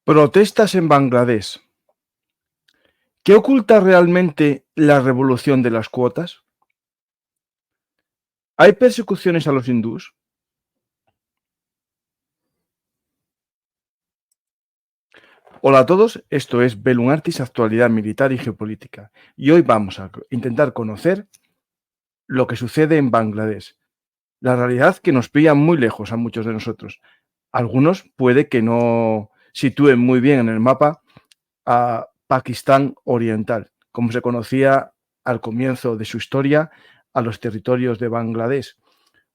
Protestas en Bangladesh. ¿Qué oculta realmente la revolución de las cuotas? ¿Hay persecuciones a los hindús? Hola a todos, esto es Belunartis, actualidad militar y geopolítica. Y hoy vamos a intentar conocer lo que sucede en Bangladesh. La realidad que nos pilla muy lejos a muchos de nosotros. Algunos puede que no sitúen muy bien en el mapa a Pakistán Oriental, como se conocía al comienzo de su historia a los territorios de Bangladesh,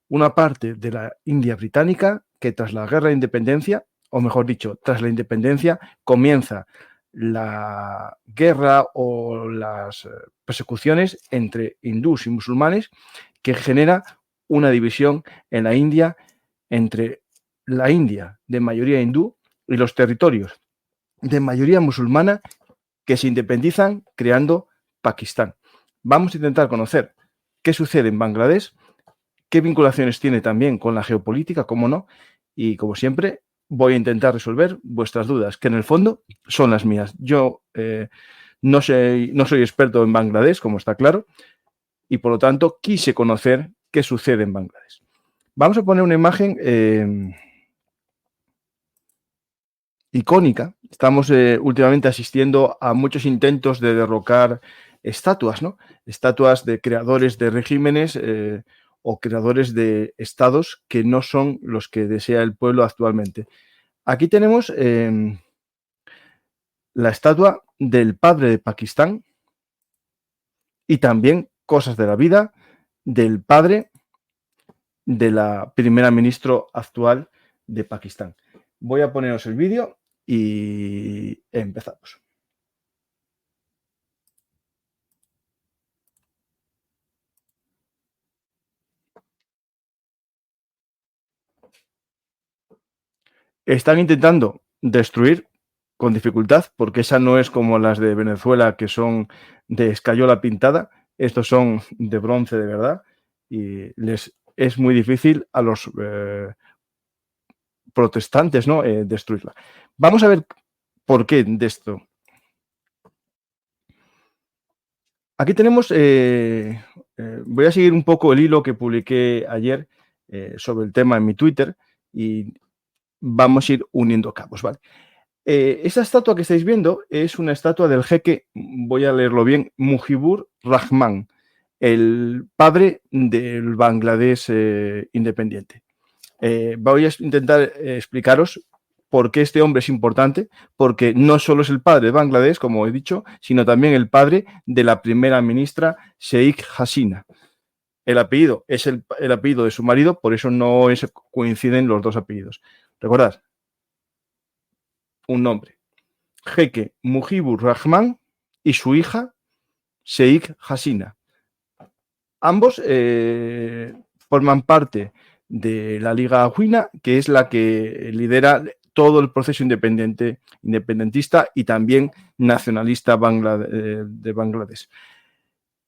una parte de la India británica que tras la guerra de independencia, o mejor dicho, tras la independencia, comienza la guerra o las persecuciones entre hindús y musulmanes que genera una división en la India entre la India de mayoría hindú y los territorios de mayoría musulmana que se independizan creando Pakistán. Vamos a intentar conocer qué sucede en Bangladesh, qué vinculaciones tiene también con la geopolítica, cómo no, y como siempre voy a intentar resolver vuestras dudas, que en el fondo son las mías. Yo no soy experto en Bangladesh, como está claro, y por lo tanto quise conocer qué sucede en Bangladesh. Vamos a poner una imagen icónica. Estamos últimamente asistiendo a muchos intentos de derrocar estatuas, ¿no? Estatuas de creadores de regímenes o creadores de estados que no son los que desea el pueblo actualmente. Aquí tenemos la estatua del padre de Pakistán y también cosas de la vida del padre de la primera ministra actual de Pakistán. Voy a poneros el vídeo y empezamos. Están intentando destruir con dificultad, porque esa no es como las de Venezuela, que son de escayola pintada. Estos son de bronce de verdad y les es muy difícil a los protestantes, ¿no? Destruirla. Vamos a ver por qué de esto. Aquí tenemos, voy a seguir un poco el hilo que publiqué ayer sobre el tema en mi Twitter y vamos a ir uniendo cabos, ¿vale? Esta estatua que estáis viendo es una estatua del jeque, voy a leerlo bien, Mujibur Rahman, el padre del Bangladesh independiente. Voy a intentar explicaros por qué este hombre es importante, porque no solo es el padre de Bangladesh, como he dicho, sino también el padre de la primera ministra Sheikh Hasina. El apellido es el apellido de su marido, por eso no coinciden los dos apellidos. Recordad, un nombre. Jeque Mujibur Rahman y su hija Sheikh Hasina. Ambos forman parte de la Liga Awina, que es la que lidera todo el proceso independentista y también nacionalista de Bangladesh.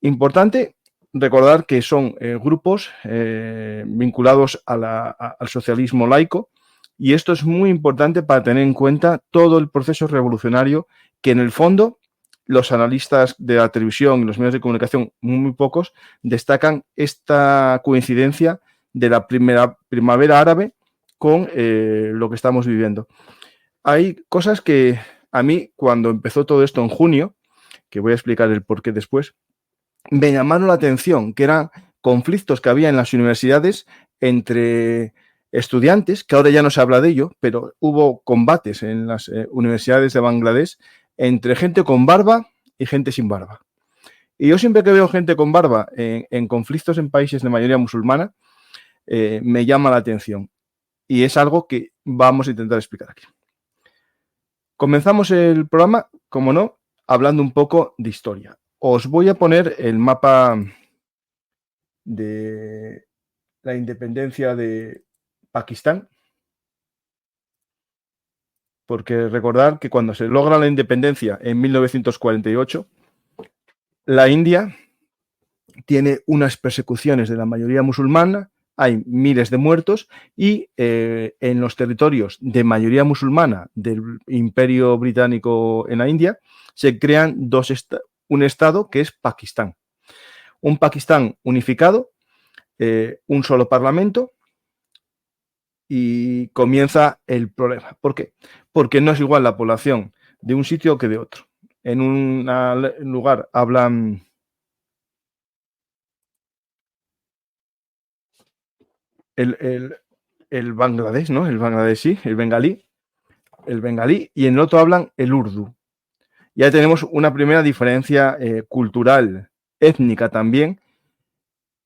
Importante recordar que son grupos vinculados al socialismo laico, y esto es muy importante para tener en cuenta todo el proceso revolucionario que en el fondo los analistas de la televisión y los medios de comunicación, muy pocos, destacan esta coincidencia de la primavera árabe con lo que estamos viviendo. Hay cosas que a mí, cuando empezó todo esto en junio, que voy a explicar el porqué después, me llamaron la atención, que eran conflictos que había en las universidades entre estudiantes, que ahora ya no se habla de ello, pero hubo combates en las universidades de Bangladesh entre gente con barba y gente sin barba. Y yo siempre que veo gente con barba en conflictos en países de mayoría musulmana, me llama la atención. Y es algo que vamos a intentar explicar aquí. Comenzamos el programa, como no, hablando un poco de historia. Os voy a poner el mapa de la independencia de Pakistán, porque recordar que cuando se logra la independencia en 1948, la India tiene unas persecuciones de la mayoría musulmana, hay miles de muertos y en los territorios de mayoría musulmana del Imperio Británico en la India se crean un estado que es Pakistán. Un Pakistán unificado, un solo parlamento, y comienza el problema. ¿Por qué? Porque no es igual la población de un sitio que de otro. En un lugar hablan el Bangladesh, ¿no? El bangladesí, el bengalí, y en el otro hablan el urdu. Ya tenemos una primera diferencia cultural, étnica también,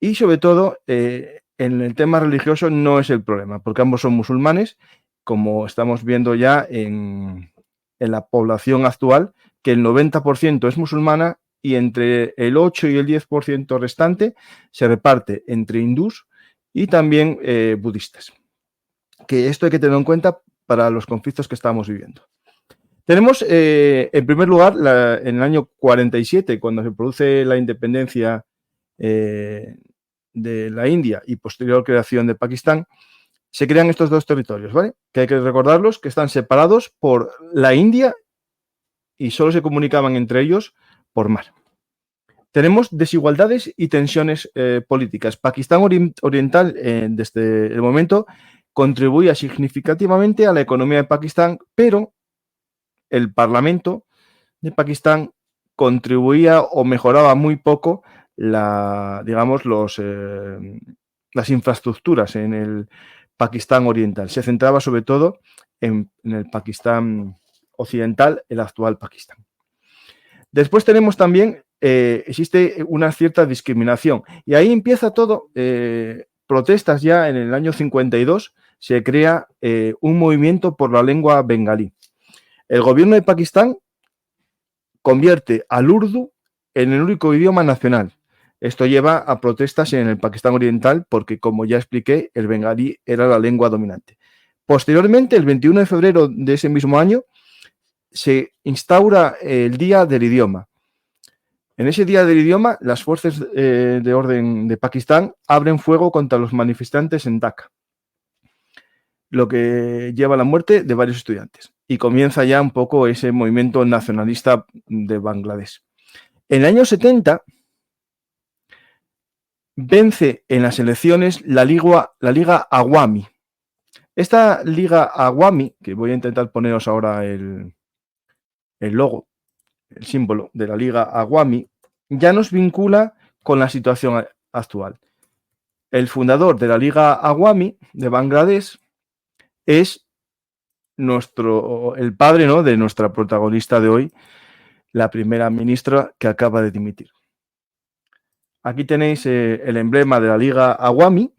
y sobre todo en el tema religioso no es el problema, porque ambos son musulmanes, como estamos viendo ya en la población actual, que el 90% es musulmana y entre el 8 y el 10% restante se reparte entre hindús y también budistas. Que esto hay que tenerlo en cuenta para los conflictos que estamos viviendo. Tenemos, en primer lugar, en el año 47, cuando se produce la independencia de la India y posterior creación de Pakistán, se crean estos dos territorios, ¿vale? Que hay que recordarlos, que están separados por la India y solo se comunicaban entre ellos por mar. Tenemos desigualdades y tensiones políticas. Pakistán Oriental, desde el momento, contribuía significativamente a la economía de Pakistán, pero el Parlamento de Pakistán contribuía o mejoraba muy poco digamos, las infraestructuras en el Pakistán Oriental. Se centraba sobre todo en el Pakistán Occidental, el actual Pakistán. Después tenemos también, existe una cierta discriminación y ahí empieza todo, protestas ya en el año 52, se crea un movimiento por la lengua bengalí. El gobierno de Pakistán convierte al urdu en el único idioma nacional. Esto lleva a protestas en el Pakistán Oriental porque, como ya expliqué, el bengalí era la lengua dominante. Posteriormente, el 21 de febrero de ese mismo año, se instaura el Día del Idioma. En ese Día del Idioma, las fuerzas de orden de Pakistán abren fuego contra los manifestantes en Dhaka, lo que lleva a la muerte de varios estudiantes. Y comienza ya un poco ese movimiento nacionalista de Bangladesh. En el año 70 vence en las elecciones la Liga Awami. Esta Liga Awami, que voy a intentar poneros ahora el logo, el símbolo de la Liga Awami, ya nos vincula con la situación actual. El fundador de la Liga Awami de Bangladesh es el padre, ¿no?, de nuestra protagonista de hoy, la primera ministra que acaba de dimitir. Aquí tenéis el emblema de la Liga Awami.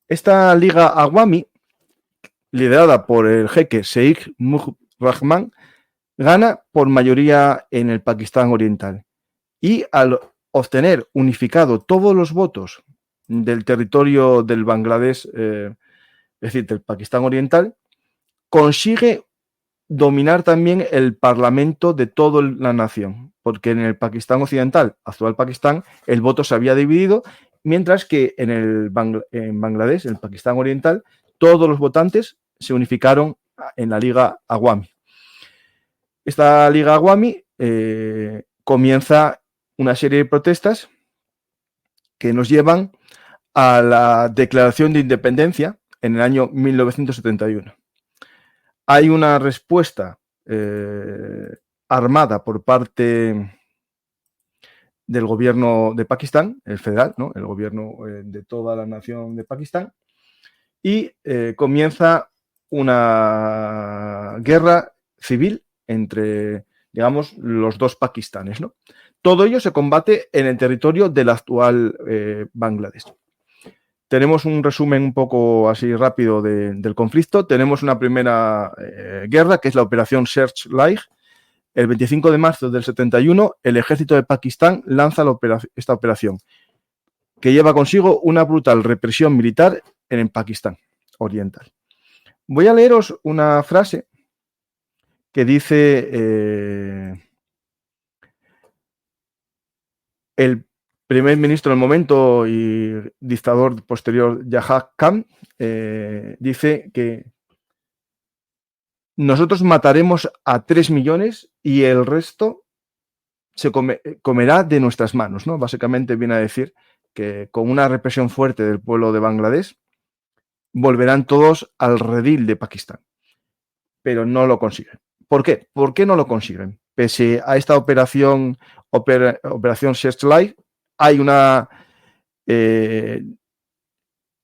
Esta Liga Awami, liderada por el jeque Sheikh Mujib Rahman, gana por mayoría en el Pakistán Oriental. Y al obtener unificado todos los votos del territorio del Bangladesh, es decir, del Pakistán Oriental, consigue dominar también el parlamento de toda la nación, porque en el Pakistán Occidental, actual Pakistán, el voto se había dividido, mientras que en Bangladesh, en el Pakistán Oriental, todos los votantes se unificaron en la Liga Awami. Esta Liga Awami comienza una serie de protestas que nos llevan a la Declaración de Independencia en el año 1971. Hay una respuesta armada por parte del gobierno de Pakistán, el federal, ¿no?, el gobierno de toda la nación de Pakistán, y comienza una guerra civil entre, digamos, los dos Pakistanes, ¿no? Todo ello se combate en el territorio del actual Bangladesh. Tenemos un resumen un poco así rápido del conflicto. Tenemos una primera guerra, que es la Operación Searchlight. El 25 de marzo del 71, el ejército de Pakistán lanza esta operación, que lleva consigo una brutal represión militar en el Pakistán Oriental. Voy a leeros una frase que dice El primer ministro del momento y dictador posterior, Yahya Khan, dice que nosotros mataremos a 3 millones y el resto se comerá de nuestras manos, ¿no? Básicamente viene a decir que con una represión fuerte del pueblo de Bangladesh volverán todos al redil de Pakistán, pero no lo consiguen. ¿Por qué? ¿Por qué no lo consiguen? Pese a esta operación Searchlight, hay una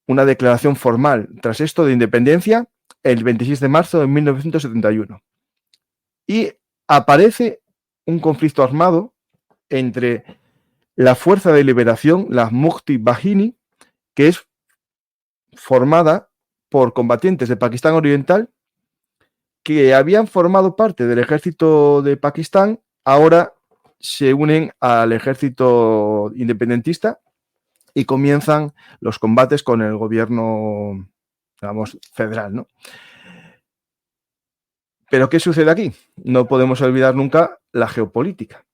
declaración formal tras esto de independencia el 26 de marzo de 1971. Y aparece un conflicto armado entre la Fuerza de Liberación, la Mujti Bahini, que es formada por combatientes de Pakistán Oriental que habían formado parte del ejército de Pakistán, ahora se unen al ejército independentista y comienzan los combates con el gobierno, digamos, federal, ¿no? Pero ¿qué sucede aquí? No podemos olvidar nunca la geopolítica.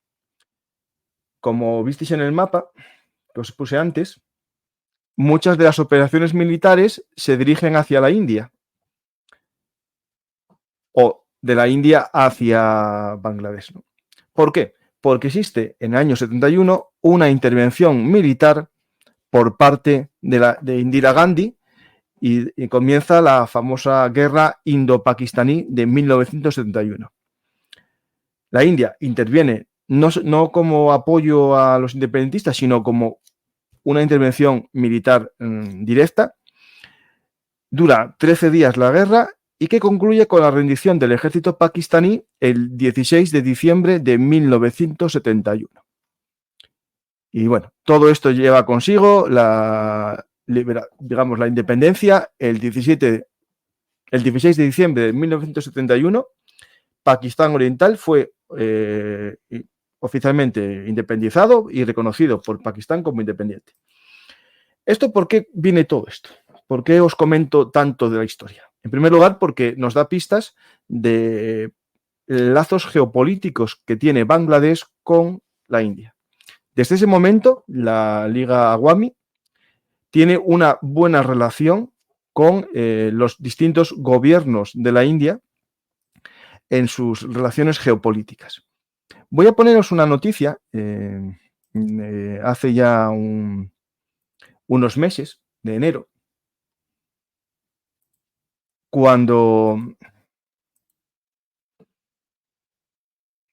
Como visteis en el mapa que os puse antes, muchas de las operaciones militares se dirigen hacia la India o de la India hacia Bangladesh, ¿no? ¿Por qué? Porque existe en el año 71 una intervención militar por parte de Indira Gandhi y comienza la famosa guerra indo-pakistaní de 1971. La India interviene no como apoyo a los independentistas, sino como una intervención militar directa. Dura 13 días la guerra y que concluye con la rendición del ejército pakistaní el 16 de diciembre de 1971. Y bueno, todo esto lleva consigo la independencia el 16 de diciembre de 1971. Pakistán Oriental fue oficialmente independizado y reconocido por Pakistán como independiente. ¿Esto por qué viene todo esto? ¿Por qué os comento tanto de la historia? En primer lugar, porque nos da pistas de lazos geopolíticos que tiene Bangladesh con la India. Desde ese momento, la Liga Awami tiene una buena relación con los distintos gobiernos de la India en sus relaciones geopolíticas. Voy a poneros una noticia hace ya unos meses, de enero,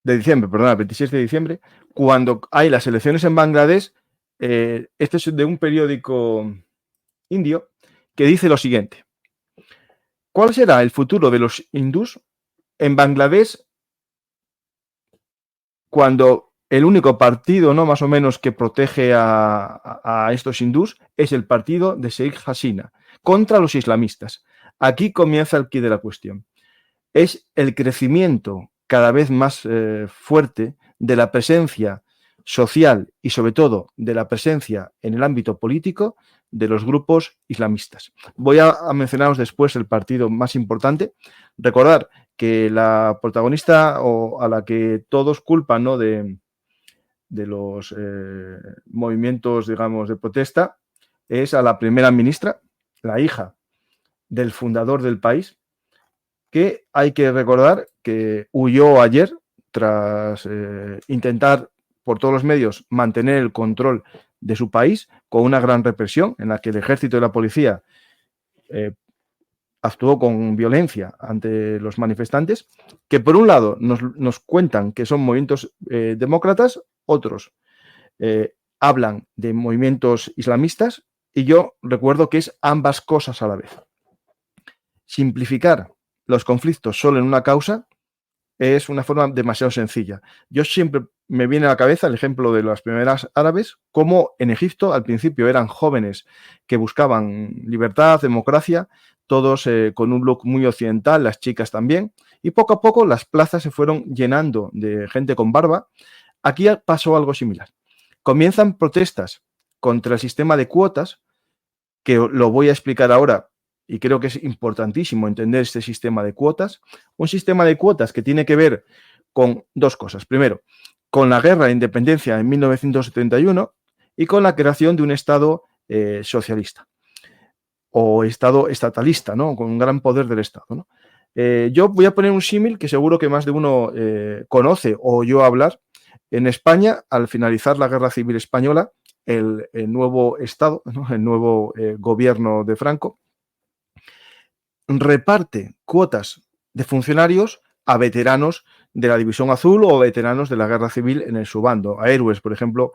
de diciembre, perdón, el 26 de diciembre, cuando hay las elecciones en Bangladesh. Este es de un periódico indio que dice lo siguiente: ¿cuál será el futuro de los hindús en Bangladesh cuando el único partido, ¿no?, más o menos, que protege a estos hindús es el partido de Sheikh Hasina contra los islamistas? Aquí comienza el quid de la cuestión. Es el crecimiento cada vez más fuerte de la presencia social y sobre todo de la presencia en el ámbito político de los grupos islamistas. Voy a mencionaros después el partido más importante. Recordar que la protagonista o a la que todos culpan, ¿no?, de los movimientos, digamos, de protesta, es a la primera ministra, la hija del fundador del país, que hay que recordar que huyó ayer tras intentar por todos los medios mantener el control de su país con una gran represión en la que el ejército y la policía actuó con violencia ante los manifestantes, que por un lado nos cuentan que son movimientos demócratas, otros hablan de movimientos islamistas, y yo recuerdo que es ambas cosas a la vez. Simplificar los conflictos solo en una causa es una forma demasiado sencilla. Yo siempre me viene a la cabeza el ejemplo de las primeras árabes, como en Egipto al principio eran jóvenes que buscaban libertad, democracia, todos con un look muy occidental, las chicas también, y poco a poco las plazas se fueron llenando de gente con barba. Aquí pasó algo similar. Comienzan protestas contra el sistema de cuotas, que lo voy a explicar ahora, y creo que es importantísimo entender este sistema de cuotas. Un sistema de cuotas que tiene que ver con dos cosas. Primero, con la guerra de independencia en 1971 y con la creación de un Estado socialista o Estado estatalista, ¿no? Con un gran poder del Estado, ¿no? Yo voy a poner un símil que seguro que más de uno conoce o oyó hablar. En España, al finalizar la Guerra Civil Española, el nuevo Estado, ¿no? El nuevo gobierno de Franco, reparte cuotas de funcionarios a veteranos de la División Azul o veteranos de la Guerra Civil en el subando, a héroes, por ejemplo,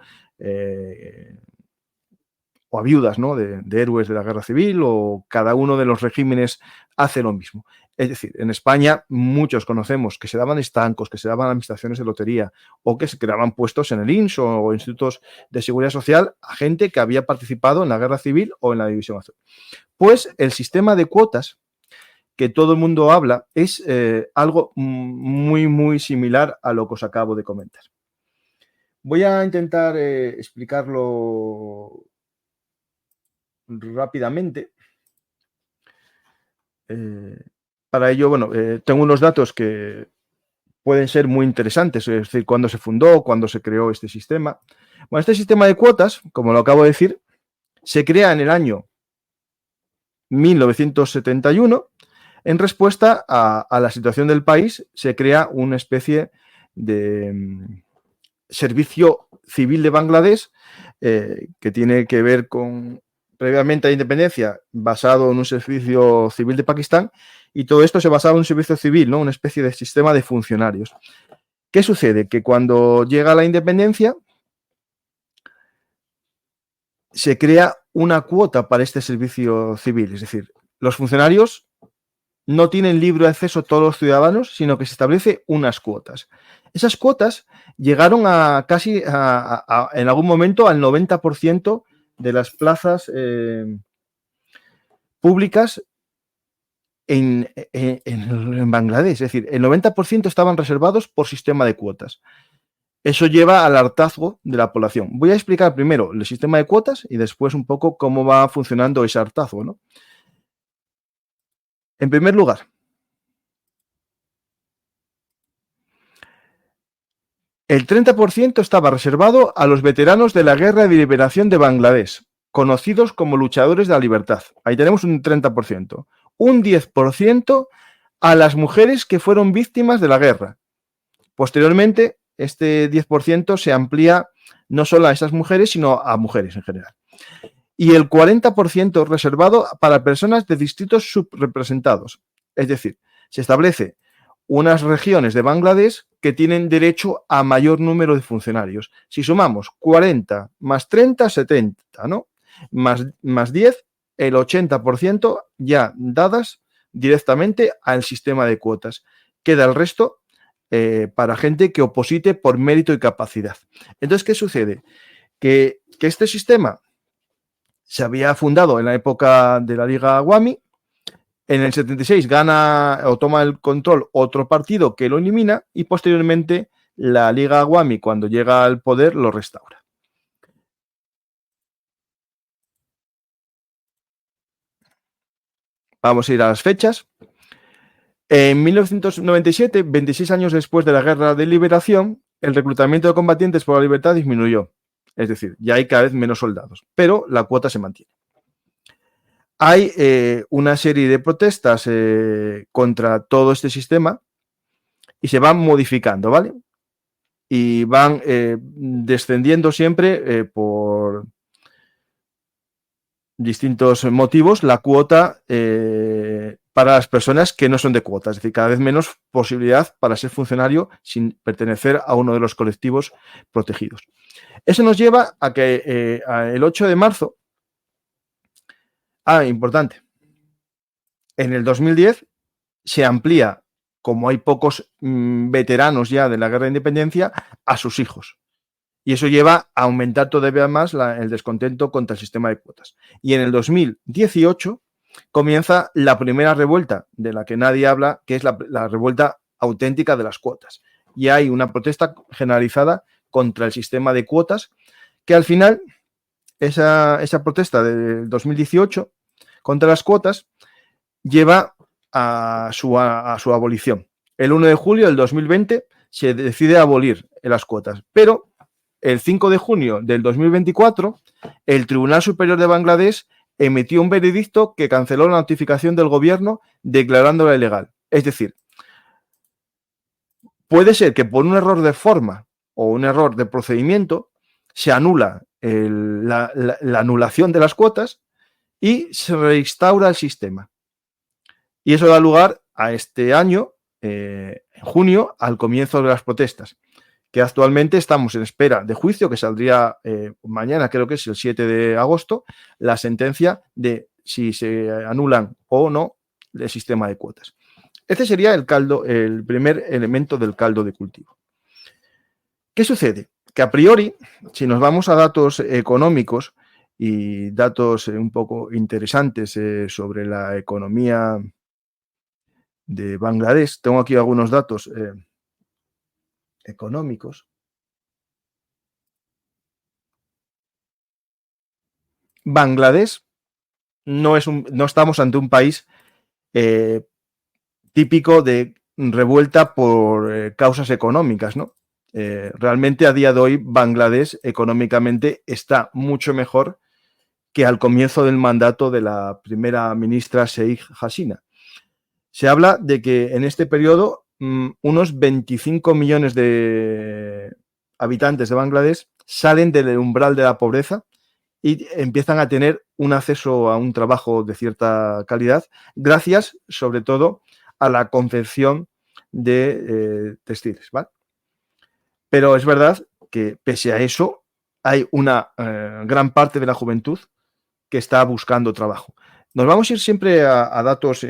o a viudas, ¿no? de héroes de la Guerra Civil, o cada uno de los regímenes hace lo mismo. Es decir, en España muchos conocemos que se daban estancos, que se daban administraciones de lotería o que se creaban puestos en el INS o institutos de seguridad social a gente que había participado en la Guerra Civil o en la División Azul. Pues el sistema de cuotas que todo el mundo habla es algo muy, muy similar a lo que os acabo de comentar. Voy a intentar explicarlo rápidamente. Para ello, bueno, tengo unos datos que pueden ser muy interesantes, es decir, cuándo se fundó, cuándo se creó este sistema. Bueno, este sistema de cuotas, como lo acabo de decir, se crea en el año 1971. En respuesta a la situación del país, se crea una especie de servicio civil de Bangladesh que tiene que ver con, previamente a la independencia, basado en un servicio civil de Pakistán, y todo esto se basaba en un servicio civil, ¿no? Una especie de sistema de funcionarios. ¿Qué sucede? Que cuando llega la independencia, se crea una cuota para este servicio civil, es decir, los funcionarios no tienen libre acceso todos los ciudadanos, sino que se establece unas cuotas. Esas cuotas llegaron a casi, en algún momento, al 90% de las plazas públicas en Bangladesh. Es decir, el 90% estaban reservados por sistema de cuotas. Eso lleva al hartazgo de la población. Voy a explicar primero el sistema de cuotas y después un poco cómo va funcionando ese hartazgo, ¿no? En primer lugar, el 30% estaba reservado a los veteranos de la Guerra de Liberación de Bangladesh, conocidos como luchadores de la libertad. Ahí tenemos un 30%. Un 10% a las mujeres que fueron víctimas de la guerra. Posteriormente, este 10% se amplía no solo a esas mujeres, sino a mujeres en general. Y el 40% reservado para personas de distritos subrepresentados. Es decir, se establece unas regiones de Bangladesh que tienen derecho a mayor número de funcionarios. Si sumamos 40 más 30, 70, ¿no? Más 10, el 80% ya dadas directamente al sistema de cuotas. Queda el resto para gente que oposite por mérito y capacidad. Entonces, ¿qué sucede? Que este sistema se había fundado en la época de la Liga Awami. En el 76 gana o toma el control otro partido que lo elimina y posteriormente la Liga Awami, cuando llega al poder, lo restaura. Vamos a ir a las fechas. En 1997, 26 años después de la Guerra de Liberación, el reclutamiento de combatientes por la libertad disminuyó. Es decir, ya hay cada vez menos soldados, pero la cuota se mantiene. Hay una serie de protestas contra todo este sistema y se van modificando, ¿vale? Y van descendiendo siempre por distintos motivos la cuota para las personas que no son de cuota, es decir, cada vez menos posibilidad para ser funcionario sin pertenecer a uno de los colectivos protegidos. Eso nos lleva a que el 8 de marzo, importante, en el 2010 se amplía, como hay pocos veteranos ya de la Guerra de Independencia, a sus hijos. Y eso lleva a aumentar todavía más el descontento contra el sistema de cuotas. Y en el 2018 comienza la primera revuelta de la que nadie habla, que es la revuelta auténtica de las cuotas. Y hay una protesta generalizada contra el sistema de cuotas, que al final, esa protesta del 2018 contra las cuotas lleva a su abolición. El 1 de julio del 2020 se decide abolir las cuotas. Pero el 5 de junio del 2024, el Tribunal Superior de Bangladesh emitió un veredicto que canceló la notificación del gobierno declarándola ilegal. Es decir, puede ser que por un error de forma o un error de procedimiento se anula la anulación de las cuotas y se reinstaura el sistema. Y eso da lugar a este año, en junio, al comienzo de las protestas, que actualmente estamos en espera de juicio, que saldría mañana, creo que es el 7 de agosto, la sentencia de si se anulan o no el sistema de cuotas. Este sería el primer elemento del caldo de cultivo. ¿Qué sucede? Que a priori, si nos vamos a datos económicos y datos un poco interesantes sobre la economía de Bangladesh, tengo aquí algunos datos económicos. Bangladesh no estamos ante un país típico de revuelta por causas económicas, ¿no? Realmente a día de hoy Bangladesh económicamente está mucho mejor que al comienzo del mandato de la primera ministra Sheikh Hasina. Se habla de que en este periodo unos 25 millones de habitantes de Bangladesh salen del umbral de la pobreza y empiezan a tener un acceso a un trabajo de cierta calidad, gracias sobre todo a la confección de textiles, ¿vale? Pero es verdad que pese a eso hay una gran parte de la juventud que está buscando trabajo. Nos vamos a ir siempre a datos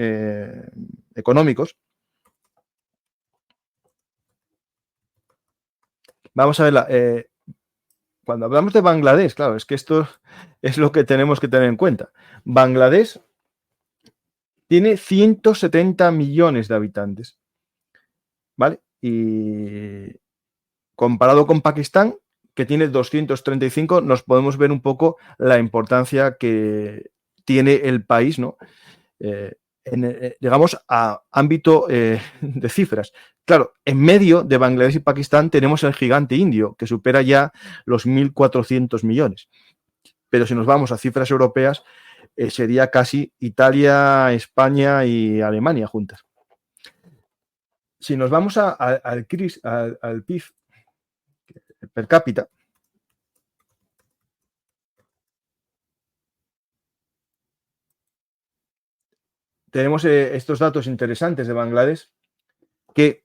económicos. Vamos a ver, cuando hablamos de Bangladesh, claro, es que esto es lo que tenemos que tener en cuenta. Bangladesh tiene 170 millones de habitantes, ¿vale? Y comparado con Pakistán, que tiene 235, nos podemos ver un poco la importancia que tiene el país, ¿no? Digamos, a ámbito de cifras. Claro, en medio de Bangladesh y Pakistán tenemos el gigante indio, que supera ya los 1.400 millones. Pero si nos vamos a cifras europeas, sería casi Italia, España y Alemania juntas. Si nos vamos al PIB per cápita, tenemos estos datos interesantes de Bangladesh, que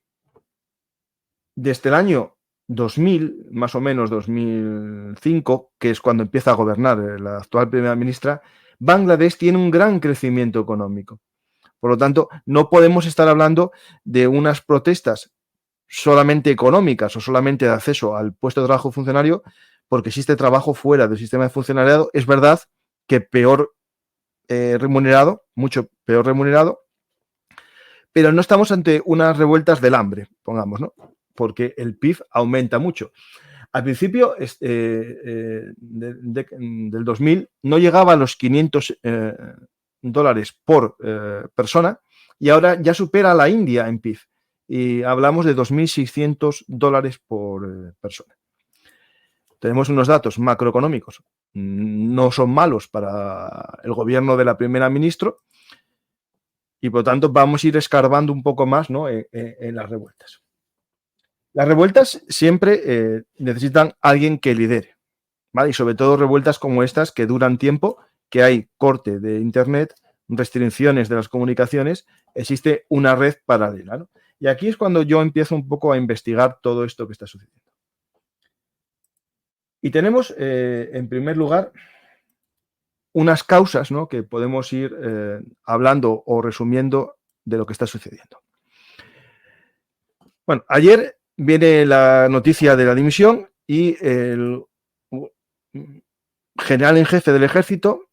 desde el año 2000, más o menos 2005, que es cuando empieza a gobernar la actual primera ministra, Bangladesh tiene un gran crecimiento económico. Por lo tanto, no podemos estar hablando de unas protestas solamente económicas o solamente de acceso al puesto de trabajo funcionario, porque existe trabajo fuera del sistema de funcionariado. Es verdad que peor remunerado, mucho peor remunerado, pero no estamos ante unas revueltas del hambre, pongamos, ¿no? Porque el PIB aumenta mucho. Al principio del 2000 no llegaba a los 500 dólares por persona y ahora ya supera a la India en PIB y hablamos de 2.600 dólares por persona. Tenemos unos datos macroeconómicos, no son malos para el gobierno de la primera ministra y por lo tanto vamos a ir escarbando un poco más, ¿no? en las revueltas. Las revueltas siempre necesitan alguien que lidere, ¿vale? Y sobre todo revueltas como estas que duran tiempo, que hay corte de internet, restricciones de las comunicaciones, existe una red paralela, ¿no? Y aquí es cuando yo empiezo un poco a investigar todo esto que está sucediendo. Y tenemos, en primer lugar, unas causas, ¿no? que podemos ir hablando o resumiendo de lo que está sucediendo. Bueno, ayer viene la noticia de la dimisión y el general en jefe del ejército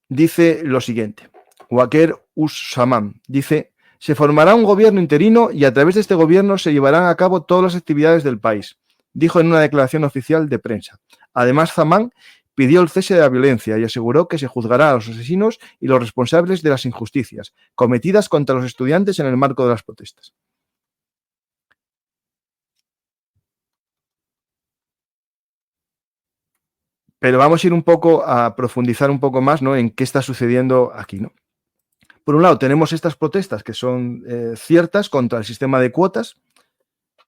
dice lo siguiente. Waqar Uz-Zaman dice: se formará un gobierno interino y a través de este gobierno se llevarán a cabo todas las actividades del país, dijo en una declaración oficial de prensa. Además, Zaman pidió el cese de la violencia y aseguró que se juzgará a los asesinos y los responsables de las injusticias cometidas contra los estudiantes en el marco de las protestas. Pero vamos a ir un poco a profundizar un poco más, ¿no?, en qué está sucediendo aquí, ¿no? Por un lado, tenemos estas protestas que son ciertas contra el sistema de cuotas,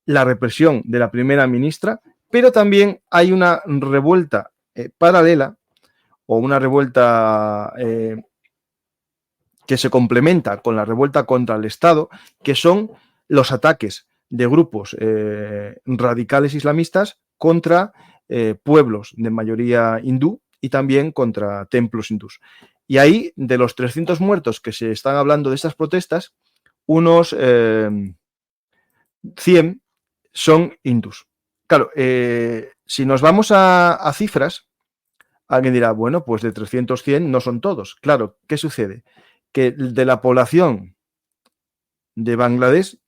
la represión de la primera ministra, pero también hay una revuelta paralela o una revuelta que se complementa con la revuelta contra el Estado, que son los ataques de grupos radicales islamistas contra pueblos de mayoría hindú y también contra templos hindús. Y ahí, de los 300 muertos que se están hablando de estas protestas, unos 100 son hindús. Claro, si nos vamos a cifras, alguien dirá, bueno, pues de 300, 100 no son todos. Claro, ¿qué sucede? Que de la población de Bangladesh,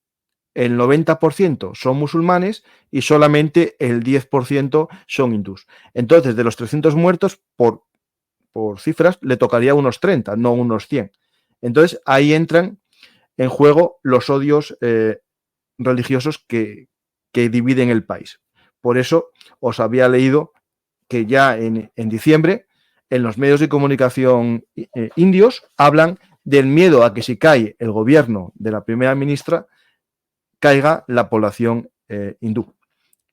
el 90% son musulmanes y solamente el 10% son hindús. Entonces, de los 300 muertos, por cifras, le tocaría unos 30, no unos 100. Entonces, ahí entran en juego los odios religiosos que dividen el país. Por eso os había leído que ya en diciembre, en los medios de comunicación indios, hablan del miedo a que si cae el gobierno de la primera ministra, caiga la población hindú.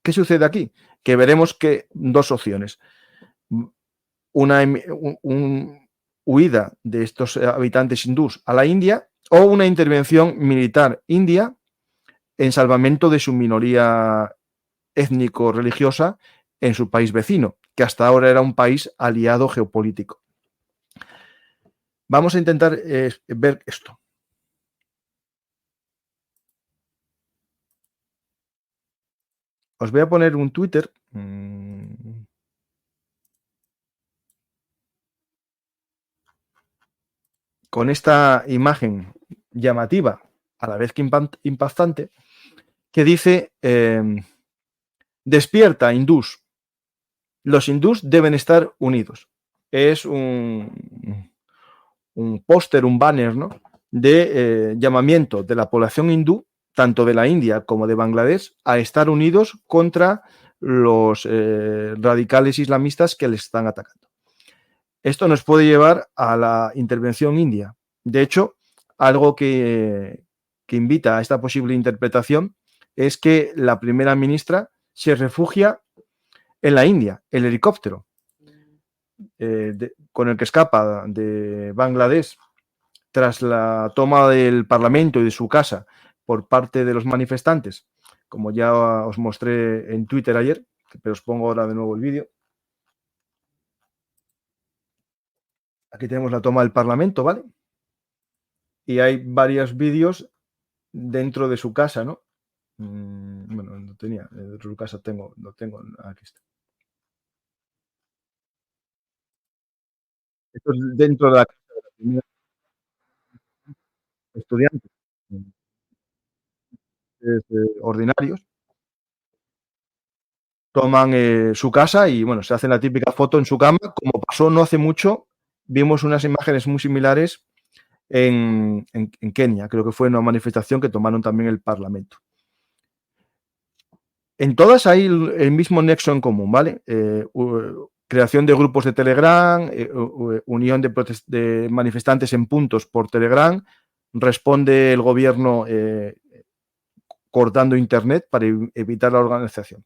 ¿Qué sucede aquí? Que veremos que dos opciones. Una huida de estos habitantes hindús a la India o una intervención militar india en salvamento de su minoría étnico-religiosa en su país vecino, que hasta ahora era un país aliado geopolítico. Vamos a intentar ver esto. Os voy a poner un Twitter. Con esta imagen llamativa, a la vez que impactante, que dice, despierta, hindús. Los hindús deben estar unidos. Es un póster, un banner, ¿no?, de llamamiento de la población hindú, tanto de la India como de Bangladesh, a estar unidos contra los radicales islamistas que les están atacando. Esto nos puede llevar a la intervención india. De hecho, algo que invita a esta posible interpretación es que la primera ministra se refugia en la India, el helicóptero con el que escapa de Bangladesh tras la toma del Parlamento y de su casa por parte de los manifestantes, como ya os mostré en Twitter ayer, pero os pongo ahora de nuevo el vídeo. Aquí tenemos la toma del Parlamento, ¿vale? Y hay varios vídeos dentro de su casa, ¿no? Bueno, no tenía, dentro de su casa lo tengo, aquí está. Esto es dentro de la casa de la primera estudiantes ordinarios, toman su casa y, bueno, se hacen la típica foto en su cama, como pasó no hace mucho, vimos unas imágenes muy similares en Kenia, creo que fue una manifestación que tomaron también el Parlamento. En todas hay el mismo nexo en común, ¿vale? Creación de grupos de Telegram, unión de manifestantes en puntos por Telegram, responde el gobierno cortando internet para evitar la organización.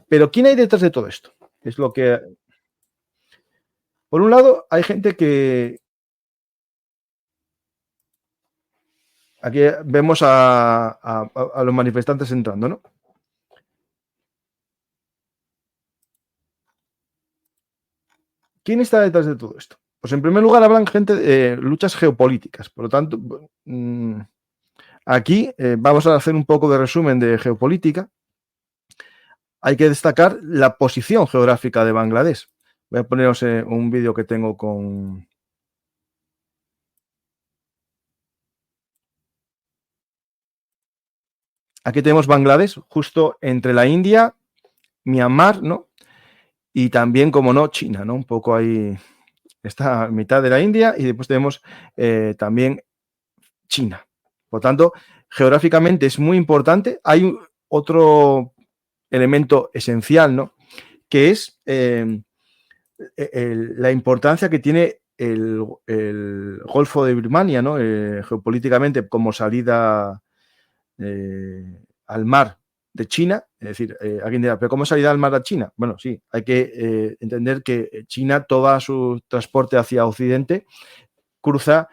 Pero ¿quién hay detrás de todo esto? Es lo que... Por un lado, hay gente que... Aquí vemos a los manifestantes entrando, ¿no? ¿Quién está detrás de todo esto? Pues en primer lugar hablan gente de luchas geopolíticas. Por lo tanto, aquí vamos a hacer un poco de resumen de geopolítica. Hay que destacar la posición geográfica de Bangladesh. Voy a poneros un vídeo que tengo con... Aquí tenemos Bangladesh, justo entre la India, Myanmar, ¿no? Y también, como no, China, ¿no? Un poco ahí está a mitad de la India y después tenemos también China. Por tanto, geográficamente es muy importante. Hay otro elemento esencial, ¿no?, que es la importancia que tiene el Golfo de Birmania, ¿no? Geopolíticamente como salida al mar de China, es decir, alguien dirá, ¿pero cómo salida al mar de China? Bueno, sí, hay que entender que China, todo su transporte hacia Occidente, cruza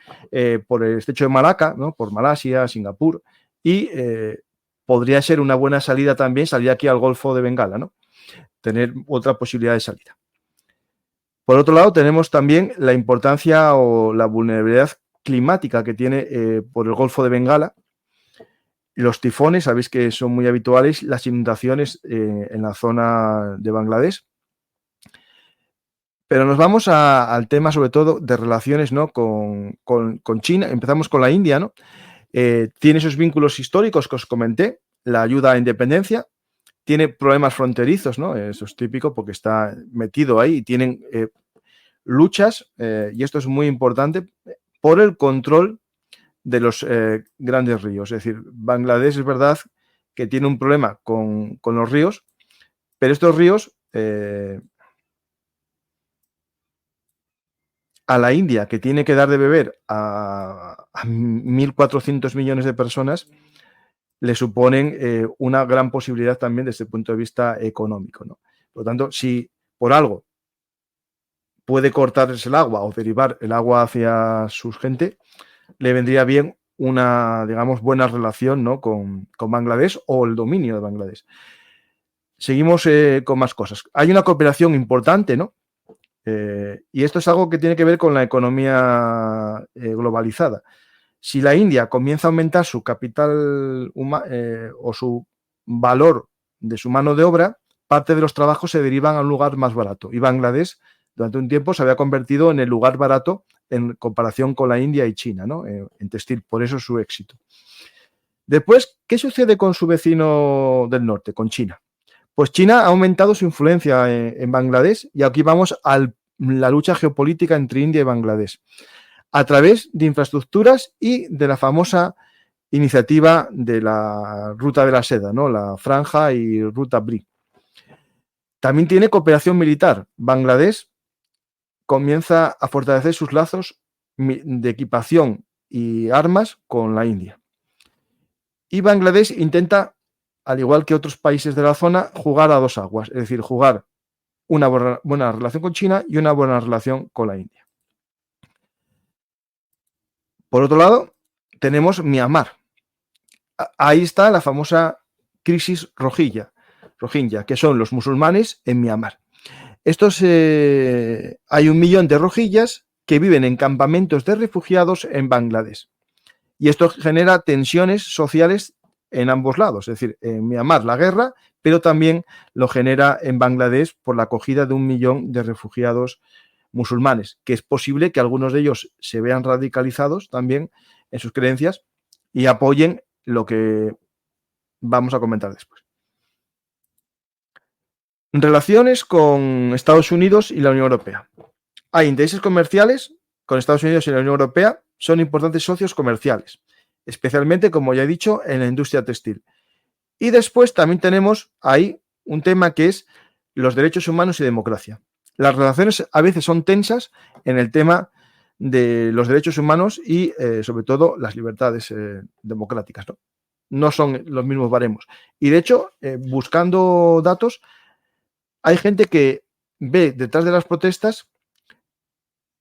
por el estrecho de Malaca, ¿no? Por Malasia, Singapur, y podría ser una buena salida también, salir aquí al Golfo de Bengala, ¿no? Tener otra posibilidad de salida. Por otro lado, tenemos también la importancia o la vulnerabilidad climática que tiene por el Golfo de Bengala. Los tifones, sabéis que son muy habituales, las inundaciones en la zona de Bangladesh. Pero nos vamos al tema sobre todo de relaciones, ¿no? con China. Empezamos con la India, ¿no? Tiene esos vínculos históricos que os comenté, la ayuda a independencia, tiene problemas fronterizos, ¿no? Eso es típico porque está metido ahí y tienen luchas, y esto es muy importante, por el control de los grandes ríos. Es decir, Bangladesh es verdad que tiene un problema con los ríos, pero estos ríos a la India, que tiene que dar de beber a 1.400 millones de personas, le suponen una gran posibilidad también desde el punto de vista económico, ¿no? Por lo tanto, si por algo puede cortarse el agua o derivar el agua hacia su gente, le vendría bien una, digamos, buena relación, ¿no? con Bangladesh o el dominio de Bangladesh. Seguimos con más cosas. Hay una cooperación importante, ¿no? Y esto es algo que tiene que ver con la economía globalizada. Si la India comienza a aumentar su capital o su valor de su mano de obra, parte de los trabajos se derivan a un lugar más barato. Y Bangladesh, durante un tiempo, se había convertido en el lugar barato en comparación con la India y China, ¿no? En textil, por eso su éxito. Después, ¿qué sucede con su vecino del norte, con China? Pues China ha aumentado su influencia en Bangladesh y aquí vamos a la lucha geopolítica entre India y Bangladesh a través de infraestructuras y de la famosa iniciativa de la Ruta de la Seda, ¿no? La Franja y Ruta BRIC. También tiene cooperación militar. Bangladesh comienza a fortalecer sus lazos de equipación y armas con la India. Y Bangladesh intenta, al igual que otros países de la zona, jugar a dos aguas, es decir, jugar una buena relación con China y una buena relación con la India. Por otro lado, tenemos Myanmar. Ahí está la famosa crisis Rohingya, que son los musulmanes en Myanmar. Hay 1 millón de rohingyas que viven en campamentos de refugiados en Bangladesh. Y esto genera tensiones sociales en ambos lados. Es decir, en Myanmar la guerra, pero también lo genera en Bangladesh por la acogida de 1 millón de refugiados musulmanes, que es posible que algunos de ellos se vean radicalizados también en sus creencias y apoyen lo que vamos a comentar después. Relaciones con Estados Unidos y la Unión Europea. Hay intereses comerciales con Estados Unidos y la Unión Europea, son importantes socios comerciales, especialmente, como ya he dicho, en la industria textil. Y después también tenemos ahí un tema que es los derechos humanos y democracia. Las relaciones a veces son tensas en el tema de los derechos humanos y sobre todo las libertades democráticas, ¿no? No son los mismos baremos. Y de hecho, buscando datos, hay gente que ve detrás de las protestas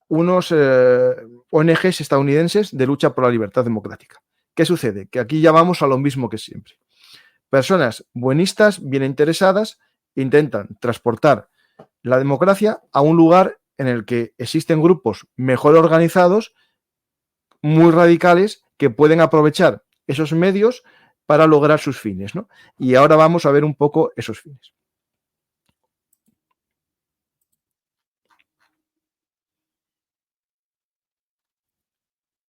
unos ONGs estadounidenses de lucha por la libertad democrática. ¿Qué sucede? Que aquí ya vamos a lo mismo que siempre. Personas buenistas, bien interesadas, intentan transportar la democracia a un lugar en el que existen grupos mejor organizados, muy radicales, que pueden aprovechar esos medios para lograr sus fines, ¿no? Y ahora vamos a ver un poco esos fines.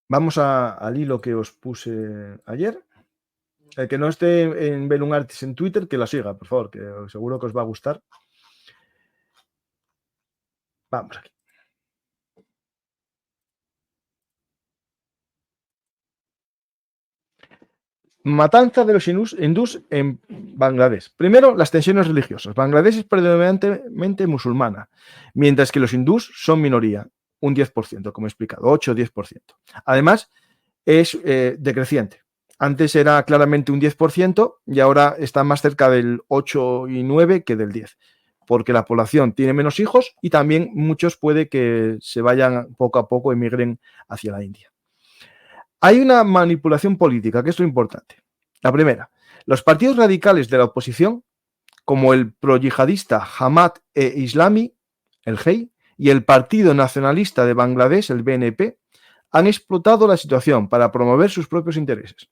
Vamos al hilo que os puse ayer. El que no esté en Belungartis en Twitter, que la siga, por favor, que seguro que os va a gustar. Vamos aquí. Matanza de los hindús en Bangladesh. Primero, las tensiones religiosas. Bangladesh es predominantemente musulmana, mientras que los hindús son minoría, un 10%, como he explicado, 8 o 10%. Además, es decreciente. Antes era claramente un 10% y ahora está más cerca del 8 y 9 que del 10, porque la población tiene menos hijos y también muchos puede que se vayan poco a poco, emigren hacia la India. Hay una manipulación política, que es lo importante. La primera, los partidos radicales de la oposición, como el pro-yihadista Jamaat e Islami, el GEI, y el Partido Nacionalista de Bangladesh, el BNP, han explotado la situación para promover sus propios intereses.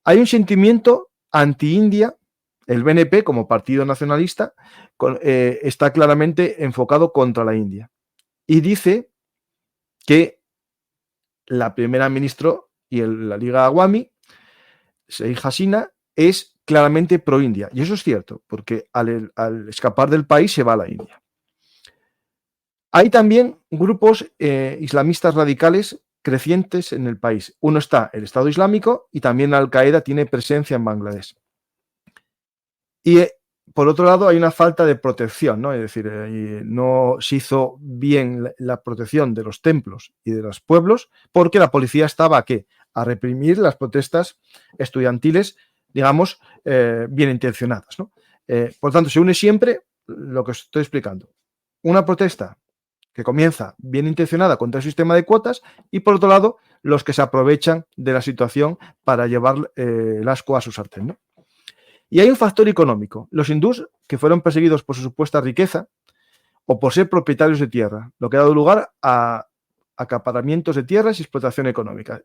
Hay un sentimiento anti-India. El BNP, como partido nacionalista, está claramente enfocado contra la India. Y dice que la primera ministra y la Liga Awami, Sheikh Hasina, es claramente pro-India. Y eso es cierto, porque al escapar del país se va a la India. Hay también grupos islamistas radicales crecientes en el país. Uno está el Estado Islámico y también Al-Qaeda tiene presencia en Bangladesh. Y por otro lado hay una falta de protección, ¿no? Es decir, no se hizo bien la protección de los templos y de los pueblos porque la policía estaba ¿a qué? A reprimir las protestas estudiantiles, digamos, bien intencionadas, ¿no? Por tanto, se une siempre lo que os estoy explicando. Una protesta que comienza bien intencionada contra el sistema de cuotas y, por otro lado, los que se aprovechan de la situación para llevar el asco a su sartén, ¿no? Y hay un factor económico. Los hindús, que fueron perseguidos por su supuesta riqueza o por ser propietarios de tierra, lo que ha dado lugar a acaparamientos de tierras y explotación económica.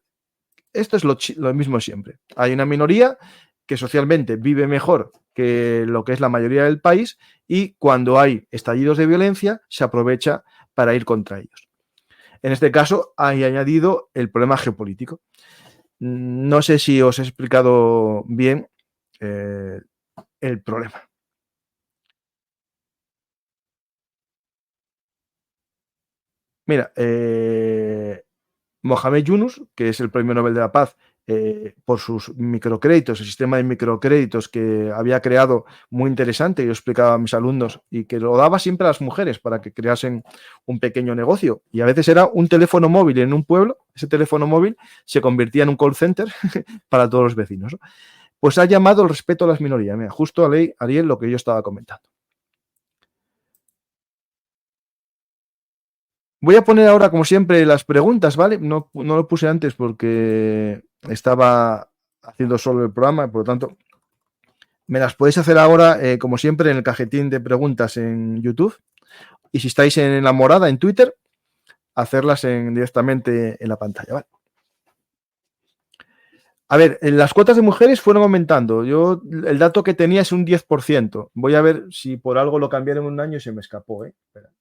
Esto es lo mismo siempre. Hay una minoría que socialmente vive mejor que lo que es la mayoría del país y cuando hay estallidos de violencia se aprovecha para ir contra ellos. En este caso hay añadido el problema geopolítico. No sé si os he explicado bien el problema. Mira, Mohamed Yunus, que es el Premio Nobel de la Paz, por sus microcréditos, el sistema de microcréditos que había creado muy interesante, yo explicaba a mis alumnos, y que lo daba siempre a las mujeres para que creasen un pequeño negocio. Y a veces era un teléfono móvil en un pueblo, ese teléfono móvil se convertía en un call center para todos los vecinos, ¿no? Pues ha llamado el respeto a las minorías. Mira, justo a ley, Ariel, lo que yo estaba comentando. Voy a poner ahora, como siempre, las preguntas, ¿vale? No lo puse antes porque estaba haciendo solo el programa, por lo tanto, me las podéis hacer ahora, como siempre, en el cajetín de preguntas en YouTube. Y si estáis en la morada, en Twitter, hacerlas directamente en la pantalla, ¿vale? A ver, las cuotas de mujeres fueron aumentando. Yo, el dato que tenía es un 10%. Voy a ver si por algo lo cambiaron en un año y se me escapó, ¿eh? Espera.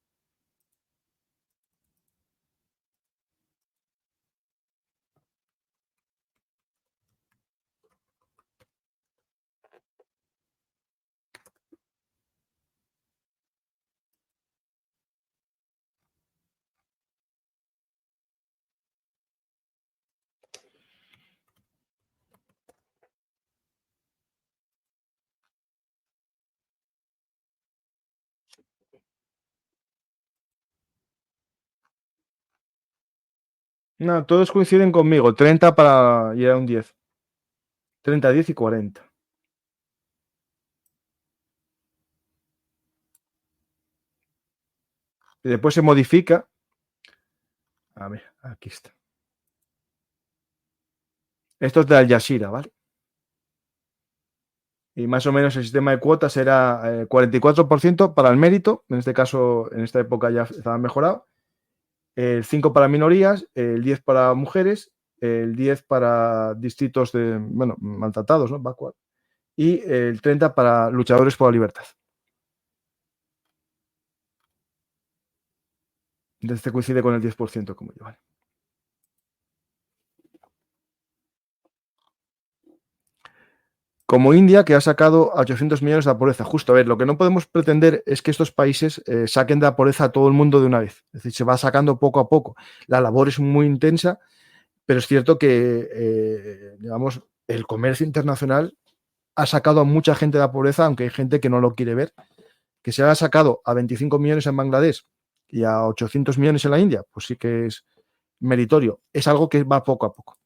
No, todos coinciden conmigo. 30 para llegar a un 10. 30, 10 y 40. Y después se modifica. A ver, aquí está. Esto es de Al Jazeera, ¿vale? Y más o menos el sistema de cuotas era 44% para el mérito. En este caso, en esta época ya estaba mejorado. El 5 para minorías, el 10 para mujeres, el 10 para distritos de, bueno, maltratados, ¿no? Backward, y el 30 para luchadores por la libertad. Entonces este coincide con el 10% como yo, ¿vale? Como India, que ha sacado a 800 millones de la pobreza. Justo, a ver, lo que no podemos pretender es que estos países saquen de la pobreza a todo el mundo de una vez. Es decir, se va sacando poco a poco. La labor es muy intensa, pero es cierto que, digamos, el comercio internacional ha sacado a mucha gente de la pobreza, aunque hay gente que no lo quiere ver. Que se haya sacado a 25 millones en Bangladesh y a 800 millones en la India, pues sí que es meritorio. Es algo que va poco a poco.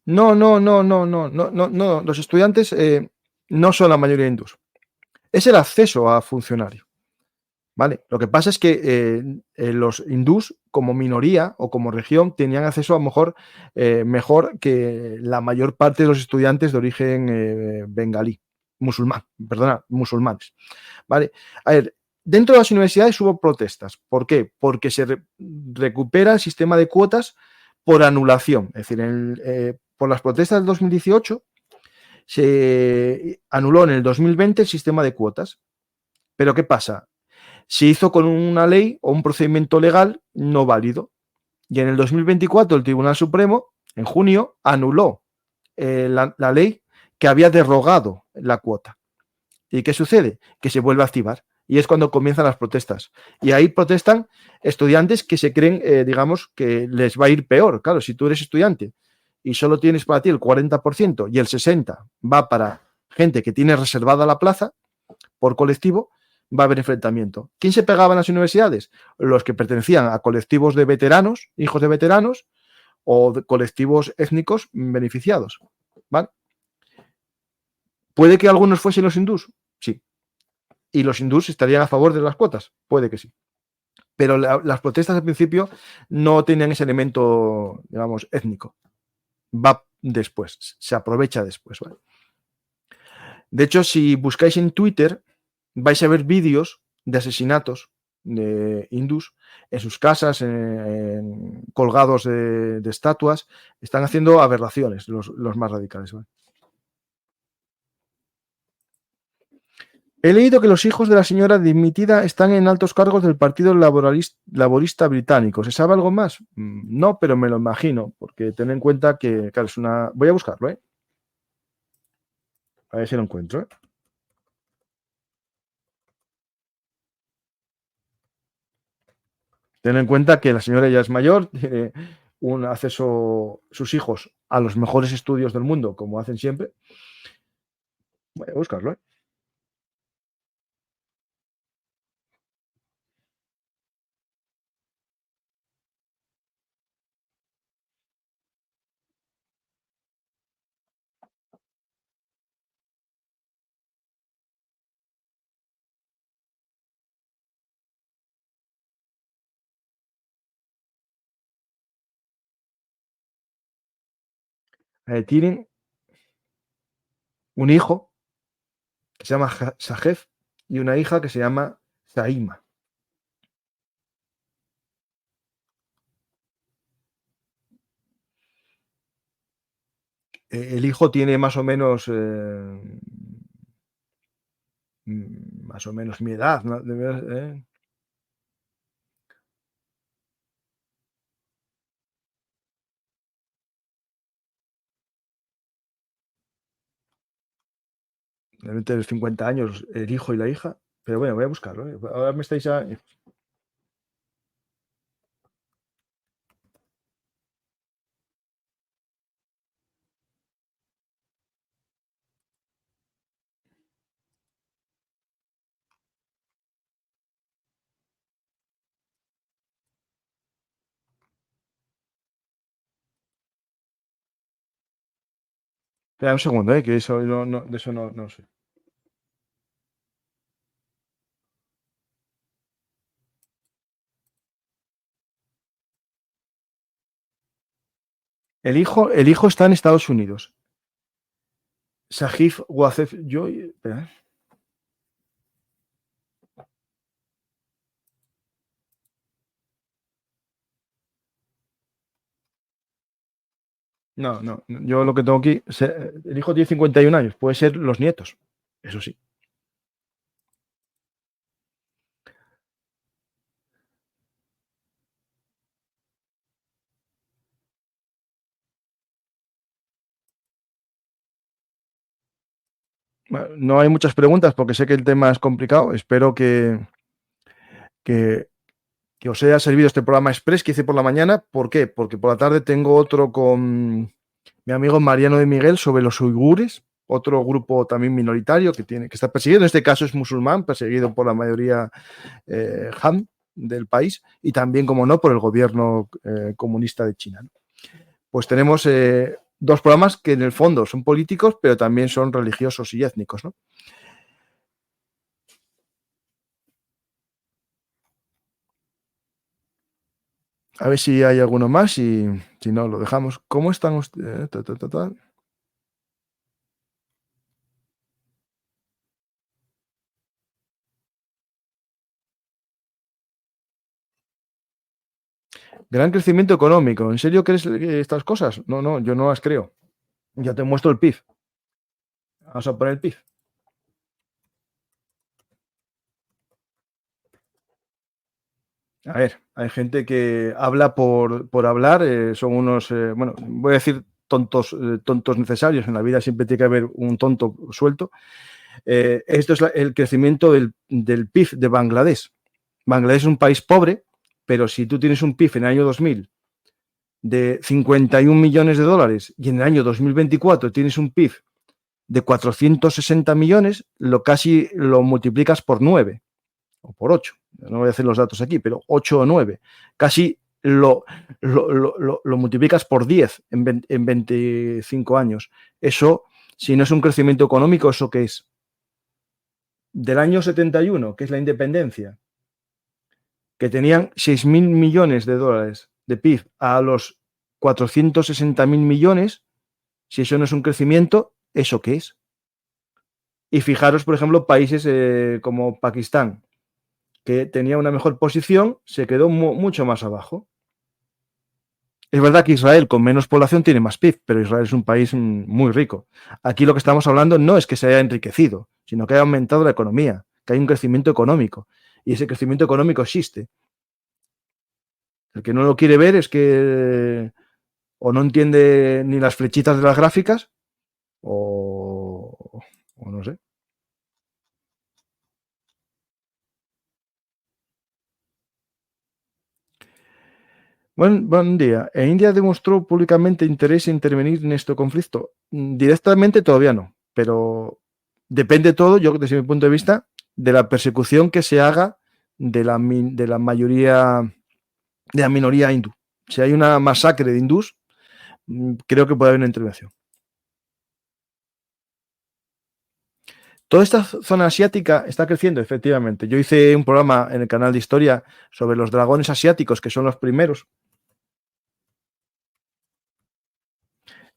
No, no, no, no, no, no, no, no. Los estudiantes no son la mayoría hindús. Es el acceso a funcionario. ¿Vale? Lo que pasa es que los hindús, como minoría o como región, tenían acceso a lo mejor mejor que la mayor parte de los estudiantes de origen bengalí, musulmán, perdona, musulmanes. ¿Vale? A ver, dentro de las universidades hubo protestas. ¿Por qué? Porque se recupera el sistema de cuotas por anulación. Es decir, por las protestas del 2018 se anuló en el 2020 el sistema de cuotas. Pero ¿qué pasa? Se hizo con una ley o un procedimiento legal no válido. Y en el 2024 el Tribunal Supremo, en junio, anuló la ley que había derogado la cuota. ¿Y qué sucede? Que se vuelve a activar. Y es cuando comienzan las protestas. Y ahí protestan estudiantes que se creen, digamos, que les va a ir peor. Claro, si tú eres estudiante y solo tienes para ti el 40% y el 60% va para gente que tiene reservada la plaza por colectivo, va a haber enfrentamiento. ¿Quién se pegaba en las universidades? Los que pertenecían a colectivos de veteranos, hijos de veteranos, o de colectivos étnicos beneficiados. ¿Vale? ¿Puede que algunos fuesen los hindús? Sí. ¿Y los hindús estarían a favor de las cuotas? Puede que sí. Pero las protestas al principio no tenían ese elemento, digamos, étnico. Va después, se aprovecha después. ¿Vale? De hecho, si buscáis en Twitter, vais a ver vídeos de asesinatos de hindús en sus casas, colgados de estatuas. Están haciendo aberraciones los más radicales. ¿Vale? He leído que los hijos de la señora dimitida están en altos cargos del Partido Laborista Británico. ¿Se sabe algo más? No, pero me lo imagino, porque ten en cuenta que, claro, es una... Voy a buscarlo, ¿eh? A ver si lo encuentro, ¿eh? Ten en cuenta que la señora ya es mayor, tiene un acceso, sus hijos, a los mejores estudios del mundo, como hacen siempre. Voy a buscarlo, ¿eh? Tienen un hijo que se llama Sajef y una hija que se llama Zaima. El hijo tiene más o menos mi edad, ¿no? Deben tener 50 años el hijo y la hija. Pero bueno, voy a buscarlo, ¿eh? Ahora me estáis a... Espera un segundo, que eso de eso no sé. El hijo está en Estados Unidos. Sajif Wazef Joy. Espera, ¿eh? No, no. Yo lo que tengo aquí. El hijo tiene 51 años. Puede ser los nietos. Eso sí. Bueno, no hay muchas preguntas porque sé que el tema es complicado. Espero que, que os haya servido este programa express que hice por la mañana. ¿Por qué? Porque por la tarde tengo otro con mi amigo Mariano de Miguel sobre los uigures, otro grupo también minoritario que está perseguido. En este caso es musulmán, perseguido por la mayoría Han del país y también, como no, por el gobierno comunista de China, ¿no? Pues tenemos dos programas que en el fondo son políticos, pero también son religiosos y étnicos, ¿no? A ver si hay alguno más y si no, lo dejamos. ¿Cómo están ustedes? Gran crecimiento económico. ¿En serio crees estas cosas? No, no, yo no las creo. Ya te muestro el PIB. Vamos a poner el PIB. A ver, hay gente que habla por hablar, son unos, bueno, voy a decir tontos necesarios. En la vida siempre tiene que haber un tonto suelto. Esto es el crecimiento del PIB de Bangladesh. Bangladesh es un país pobre, pero si tú tienes un PIB en el año 2000 de 51 millones de dólares y en el año 2024 tienes un PIB de 460 millones, casi lo multiplicas por 9 o por 8. No voy a hacer los datos aquí, pero 8 o 9. Casi lo multiplicas por 10 en 25 años. Eso, si no es un crecimiento económico, ¿eso qué es? Del año 71, que es la independencia, que tenían 6.000 millones de dólares de PIB a los 460.000 millones, si eso no es un crecimiento, ¿eso qué es? Y fijaros, por ejemplo, países como Pakistán, que tenía una mejor posición, se quedó mucho más abajo. Es verdad que Israel, con menos población, tiene más PIB, pero Israel es un país muy rico. Aquí lo que estamos hablando no es que se haya enriquecido, sino que haya aumentado la economía, que hay un crecimiento económico. Y ese crecimiento económico existe. El que no lo quiere ver es que o no entiende ni las flechitas de las gráficas o no sé. Buen día. India demostró públicamente interés en intervenir en este conflicto? Directamente todavía no, pero depende todo, yo desde mi punto de vista, de la persecución que se haga de la mayoría, de la minoría hindú. Si hay una masacre de hindús, creo que puede haber una intervención. Toda esta zona asiática está creciendo, efectivamente. Yo hice un programa en el canal de historia sobre los dragones asiáticos, que son los primeros.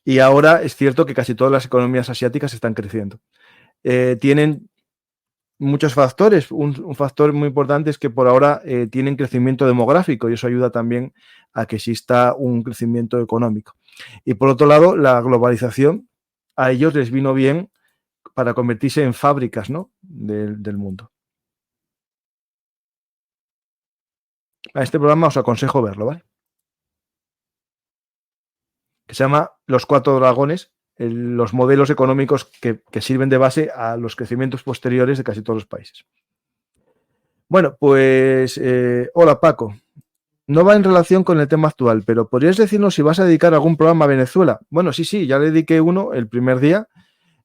Y ahora es cierto que casi todas las economías asiáticas están creciendo. Tienen muchos factores. Un factor muy importante es que por ahora tienen crecimiento demográfico y eso ayuda también a que exista un crecimiento económico. Y por otro lado, la globalización a ellos les vino bien para convertirse en fábricas, ¿no? del mundo. A este programa os aconsejo verlo, ¿vale? Que se llama Los Cuatro Dragones, los modelos económicos que sirven de base a los crecimientos posteriores de casi todos los países. Bueno, pues hola Paco. No va en relación con el tema actual, pero ¿podrías decirnos si vas a dedicar algún programa a Venezuela? Bueno, sí, ya le dediqué uno el primer día,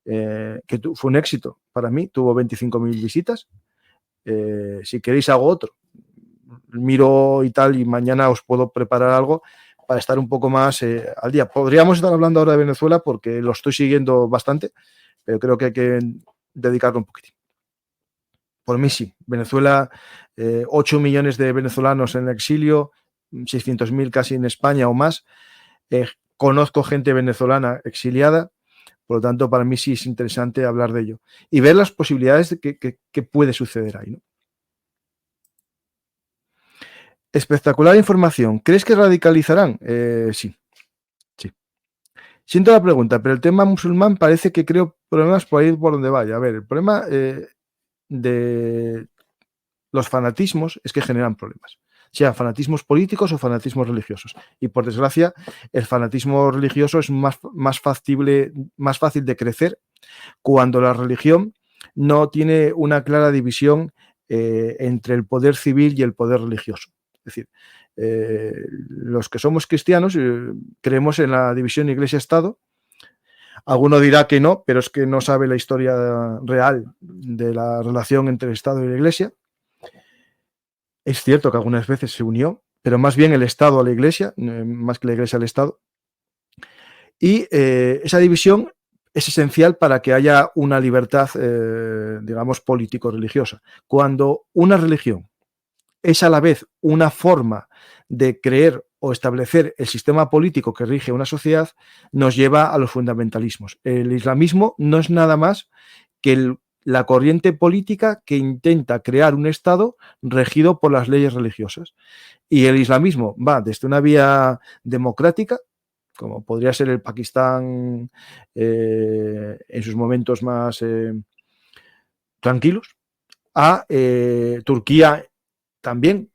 que fue un éxito para mí, tuvo 25.000 visitas. Si queréis hago otro. Miro y tal, y mañana os puedo preparar algo para estar un poco más al día. Podríamos estar hablando ahora de Venezuela porque lo estoy siguiendo bastante, pero creo que hay que dedicarlo un poquitín. Por mí sí. Venezuela, 8 millones de venezolanos en el exilio, 600.000 casi en España o más. Conozco gente venezolana exiliada, por lo tanto, para mí sí es interesante hablar de ello y ver las posibilidades de que puede suceder ahí, ¿no? Espectacular información. ¿Crees que radicalizarán? Sí. Siento la pregunta, pero el tema musulmán parece que creo problemas por ir por donde vaya. A ver, el problema de los fanatismos es que generan problemas, sean fanatismos políticos o fanatismos religiosos. Y por desgracia, el fanatismo religioso es más fácil de crecer cuando la religión no tiene una clara división entre el poder civil y el poder religioso. Es decir, los que somos cristianos creemos en la división Iglesia-Estado. Alguno dirá que no, pero es que no sabe la historia real de la relación entre el Estado y la Iglesia. Es cierto que algunas veces se unió, pero más bien el Estado a la Iglesia, más que la Iglesia al Estado. Y esa división es esencial para que haya una libertad, digamos, político-religiosa. Cuando una religión es a la vez una forma de creer o establecer el sistema político que rige una sociedad, nos lleva a los fundamentalismos. El islamismo no es nada más que la corriente política que intenta crear un Estado regido por las leyes religiosas. Y el islamismo va desde una vía democrática, como podría ser el Pakistán en sus momentos más tranquilos, a Turquía también.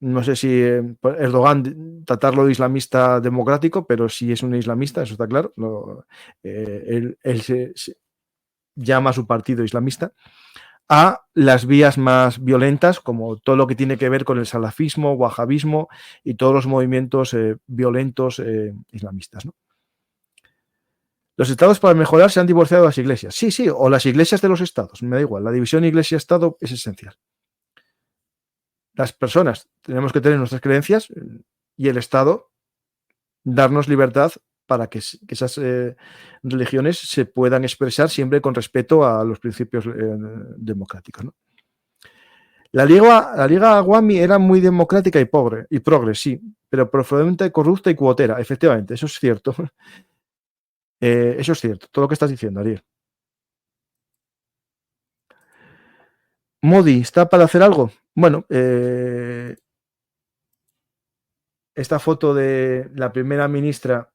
No sé si Erdogan tratarlo de islamista democrático, pero sí es un islamista, eso está claro. Él se llama a su partido islamista. A las vías más violentas, como todo lo que tiene que ver con el salafismo, wahabismo y todos los movimientos violentos islamistas, ¿no? Los estados para mejorar se han divorciado de las iglesias. Sí, o las iglesias de los estados, me da igual. La división iglesia-estado es esencial. Las personas tenemos que tener nuestras creencias y el Estado darnos libertad para que esas religiones se puedan expresar siempre con respeto a los principios democráticos, ¿no? La Liga Awami era muy democrática y progre, sí, pero profundamente corrupta y cuotera, efectivamente, eso es cierto. Eso es cierto, todo lo que estás diciendo, Ariel. Modi, ¿está para hacer algo? Bueno, esta foto de la primera ministra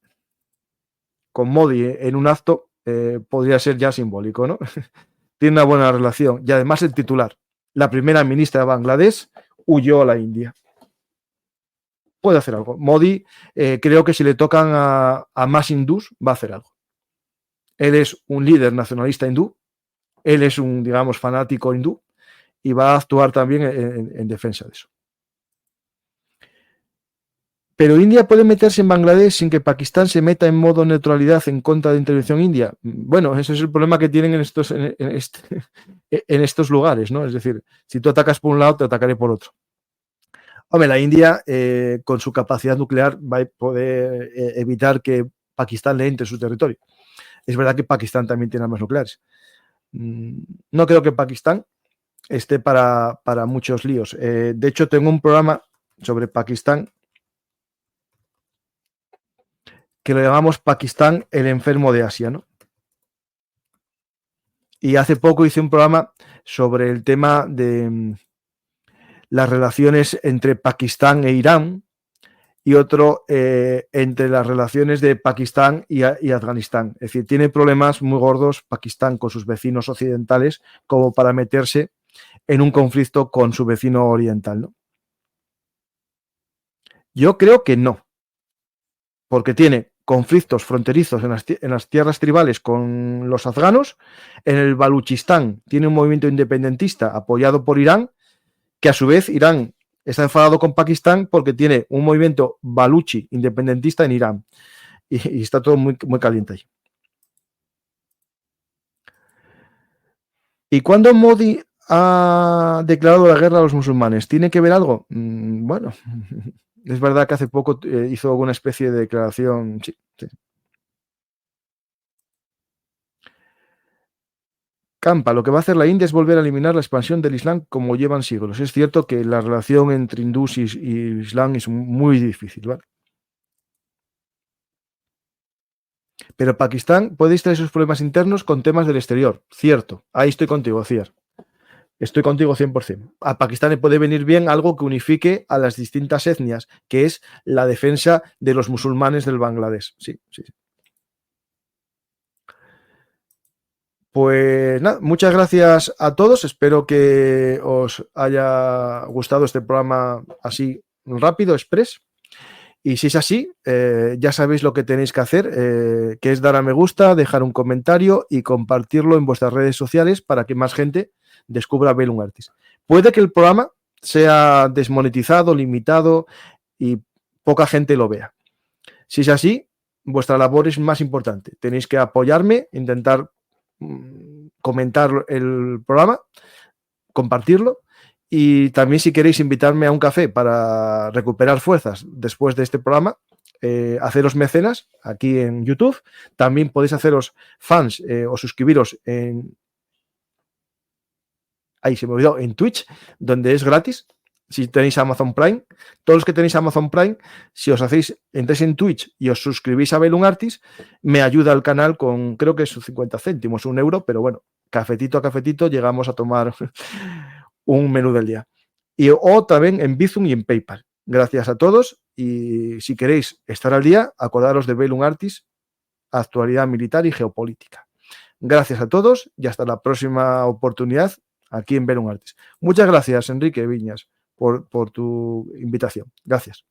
con Modi en un acto podría ser ya simbólico, ¿no? Tiene una buena relación. Y además el titular, la primera ministra de Bangladesh huyó a la India. Puede hacer algo. Modi, creo que si le tocan a más hindús, va a hacer algo. Él es un líder nacionalista hindú, él es un, digamos, fanático hindú y va a actuar también en defensa de eso. ¿Pero India puede meterse en Bangladesh sin que Pakistán se meta en modo neutralidad en contra de intervención india? Bueno, ese es el problema que tienen en estos lugares, ¿no? Es decir, si tú atacas por un lado, te atacaré por otro. Hombre, la India, con su capacidad nuclear, va a poder evitar que Pakistán le entre en su territorio. Es verdad que Pakistán también tiene armas nucleares. No creo que Pakistán esté para muchos líos. De hecho, tengo un programa sobre Pakistán que lo llamamos Pakistán, el enfermo de Asia, ¿no? Y hace poco hice un programa sobre el tema de las relaciones entre Pakistán e Irán y otro entre las relaciones de Pakistán y Afganistán. Es decir, tiene problemas muy gordos Pakistán con sus vecinos occidentales como para meterse en un conflicto con su vecino oriental, ¿no? Yo creo que no, porque tiene conflictos fronterizos en las tierras tribales con los afganos. En el Baluchistán tiene un movimiento independentista apoyado por Irán, que a su vez Irán está enfadado con Pakistán porque tiene un movimiento baluchi independentista en Irán. Y está todo muy, muy caliente ahí. ¿Y cuándo Modi ha declarado la guerra a los musulmanes? ¿Tiene que ver algo? Bueno, es verdad que hace poco hizo alguna especie de declaración. Sí. Campa, lo que va a hacer la India es volver a eliminar la expansión del Islam como llevan siglos. Es cierto que la relación entre hindús y Islam es muy difícil, ¿vale? Pero Pakistán puede distraer sus problemas internos con temas del exterior. Cierto, ahí estoy contigo, Ciar. Estoy contigo 100%. A Pakistán le puede venir bien algo que unifique a las distintas etnias, que es la defensa de los musulmanes del Bangladesh. Sí. Pues nada, muchas gracias a todos. Espero que os haya gustado este programa así rápido, express. Y si es así, ya sabéis lo que tenéis que hacer, que es dar a me gusta, dejar un comentario y compartirlo en vuestras redes sociales para que más gente descubra Bellum Artis. Puede que el programa sea desmonetizado, limitado y poca gente lo vea. Si es así, vuestra labor es más importante. Tenéis que apoyarme, intentar comentar el programa, compartirlo, y también si queréis invitarme a un café para recuperar fuerzas después de este programa, haceros mecenas aquí en YouTube. También podéis haceros fans o suscribiros en... Ahí se me olvidó, en Twitch, donde es gratis. Si tenéis Amazon Prime, todos los que tenéis Amazon Prime, si os hacéis, entréis en Twitch y os suscribís a Bellum Artis, me ayuda el canal con, creo que es 50 céntimos, 1 euro, pero bueno, cafetito a cafetito llegamos a tomar un menú del día. O también en Bizum y en PayPal. Gracias a todos, y si queréis estar al día, acordaros de Bellum Artis, actualidad militar y geopolítica. Gracias a todos y hasta la próxima oportunidad aquí en Bellum Artis. Muchas gracias, Enrique Viñas, por tu invitación. Gracias.